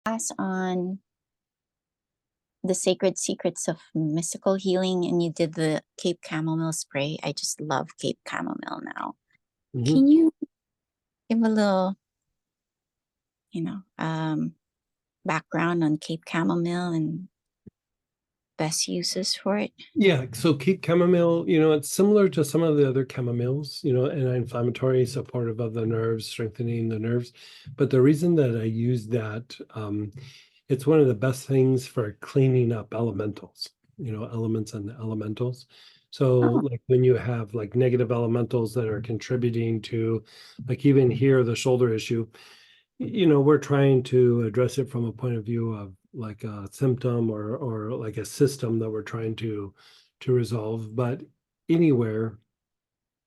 Class on the sacred secrets of mystical healing and you did the Cape Chamomile spray. I just love Cape Chamomile now. Mhm. Can you give a little, you know, um, background on Cape Chamomile and best uses for it? Yeah, so keep chamomile, it's similar to some of the other chamomiles, anti-inflammatory, supportive of the nerves, strengthening the nerves. But the reason that I use that, it's one of the best things for cleaning up elementals, elements and elementals. So Oh, like when you have like negative elementals that are contributing to, like even here, the shoulder issue, we're trying to address it from a point of view of like a symptom or like a system that we're trying to resolve. But anywhere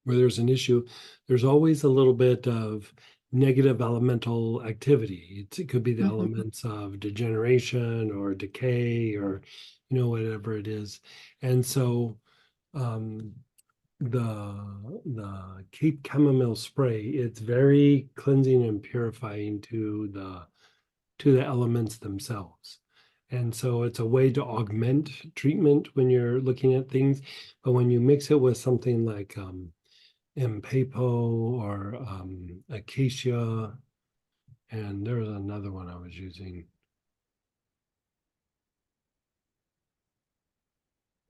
where there's an issue, there's always a little bit of negative elemental activity. It could be the mhm. elements of degeneration or decay or whatever it is. And so um the Cape Chamomile spray, it's very cleansing and purifying to the elements themselves. And so it's a way to augment treatment when you're looking at things. But when you mix it with something like Impapo or Acacia, and there was another one I was using.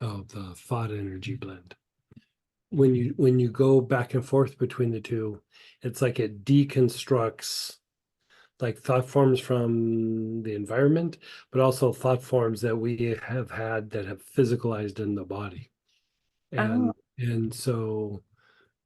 Oh, the Thought Energy blend. When you go back and forth between the two, it's like it deconstructs like thought forms from the environment, but also thought forms that we have had that have physicalized in the body. Oh, And so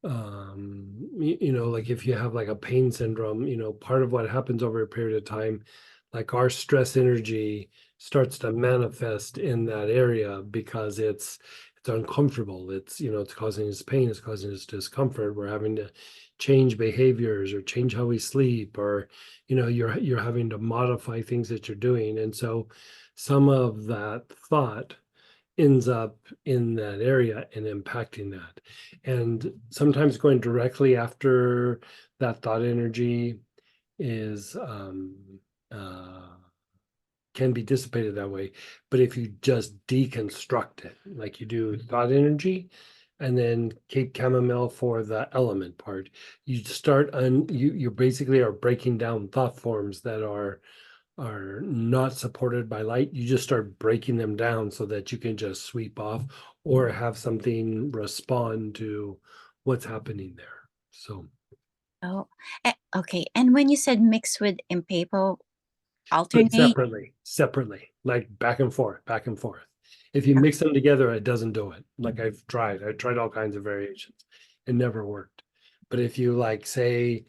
like if you have like a pain syndrome, part of what happens over a period of time, like our stress energy starts to manifest in that area because it's uncomfortable. It's causing us pain, it's causing us discomfort. We're having to change behaviors or change how we sleep, or you're having to modify things that you're doing. And so some of that thought ends up in that area and impacting that. And sometimes going directly after that thought energy is uh, can be dissipated that way. But if you just deconstruct it, like you do thought energy, and then Cape Chamomile for the element part, you basically are breaking down thought forms that are not supported by light. You just start breaking them down so that you can just sweep off or have something respond to what's happening there. So oh, okay. And when you said mix with Impapo, like alternate. separately, like back and forth, back and forth. If you mix them together, it doesn't do it. Like I tried all kinds of variations. It never worked. But if you like say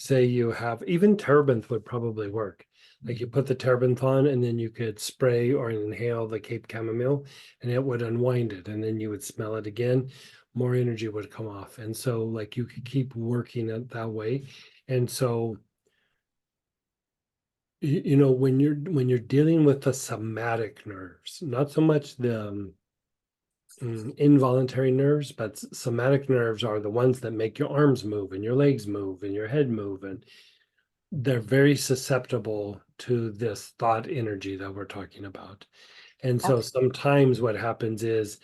you have, even terebinth would probably work. Like you put the terebinth on and then you could spray or inhale the Cape Chamomile and it would unwind it and then you would smell it again. More energy would come off. And so like you could keep working it that way. And so when you're dealing with the somatic nerves, not so much the involuntary nerves, but somatic nerves are the ones that make your arms move and your legs move and your head move, and they're very susceptible to this thought energy that we're talking about. And so Okay. sometimes what happens is,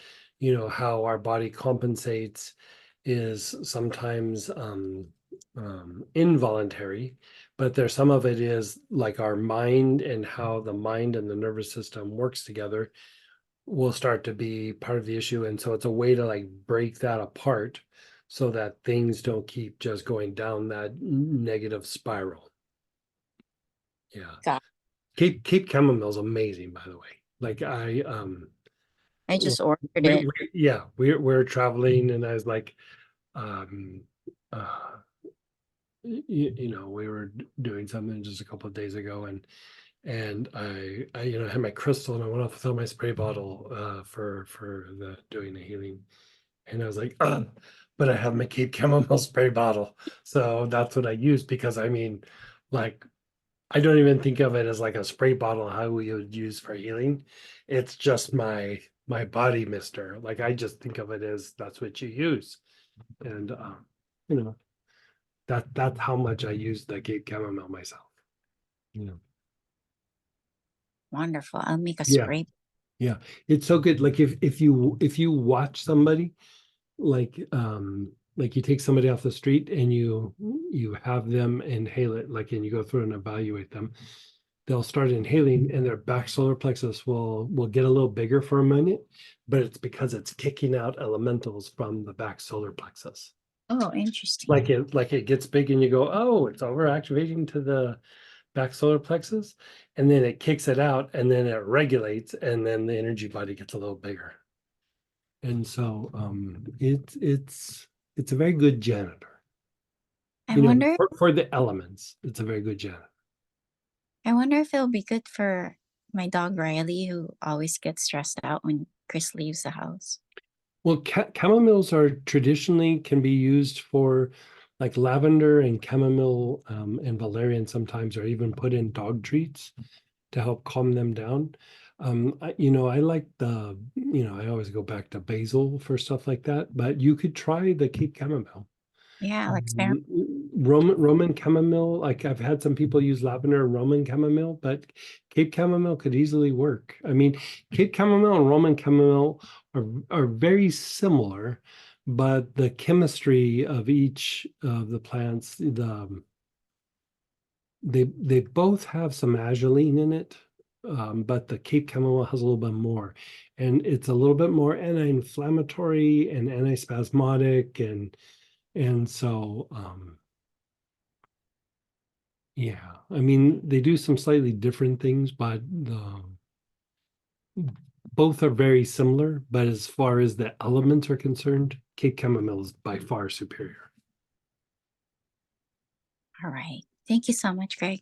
how our body compensates is sometimes involuntary, but there's some of it is like our mind and how the mind and the nervous system works together will start to be part of the issue. And so it's a way to like break that apart so that things don't keep just going down that negative spiral. Yeah. Got. Cape Chamomile is amazing, by the way. Like I just ordered we, it. we yeah, we're traveling and I was like, um uh we were doing something just a couple of days ago and I had my crystal and I went off without my spray bottle for the doing the healing. And I was like, but I have my Cape Chamomile spray bottle. So that's what I use because I mean, like I don't even think of it as like a spray bottle how we would use for healing. It's just my body mister. Like I just think of it as that's what you use. And you know, that's how much I use the Cape Chamomile myself. You know. Wonderful. I'll make a Yeah, spray. yeah. It's so good. Like if you watch somebody like you take somebody off the street and you have them inhale it, like, and you go through and evaluate them, they'll start inhaling and their back solar plexus will get a little bigger for a minute, but it's because it's kicking out elementals from the back solar plexus. Oh, interesting. Like it gets big and you go, oh, it's overactivating to the back solar plexus, and then it kicks it out and then it regulates and then the energy body gets a little bigger. And so it's a very good janitor. I You know, wonder for the elements, it's a very good janitor. I wonder if it'll be good for my dog Riley, who always gets stressed out when Chris leaves the house. Well, chamomiles are traditionally can be used for like lavender and chamomile and valerian sometimes are even put in dog treats to help calm them down. I like I always go back to basil for stuff like that, but you could try the Cape chamomile. Yeah, like experiment. Roman chamomile, like I've had some people use lavender and Roman chamomile, but Cape chamomile could easily work. I mean, Cape chamomile and Roman chamomile are very similar, but the chemistry of each of the plants, they both have some azulene in it, but the Cape chamomile has a little bit more, and it's a little bit more anti-inflammatory and antispasmodic, and so yeah, I mean, they do some slightly different things, but both are very similar. But as far as the elements are concerned, Cape chamomile is by far superior. All right. Thank you so much, Greg.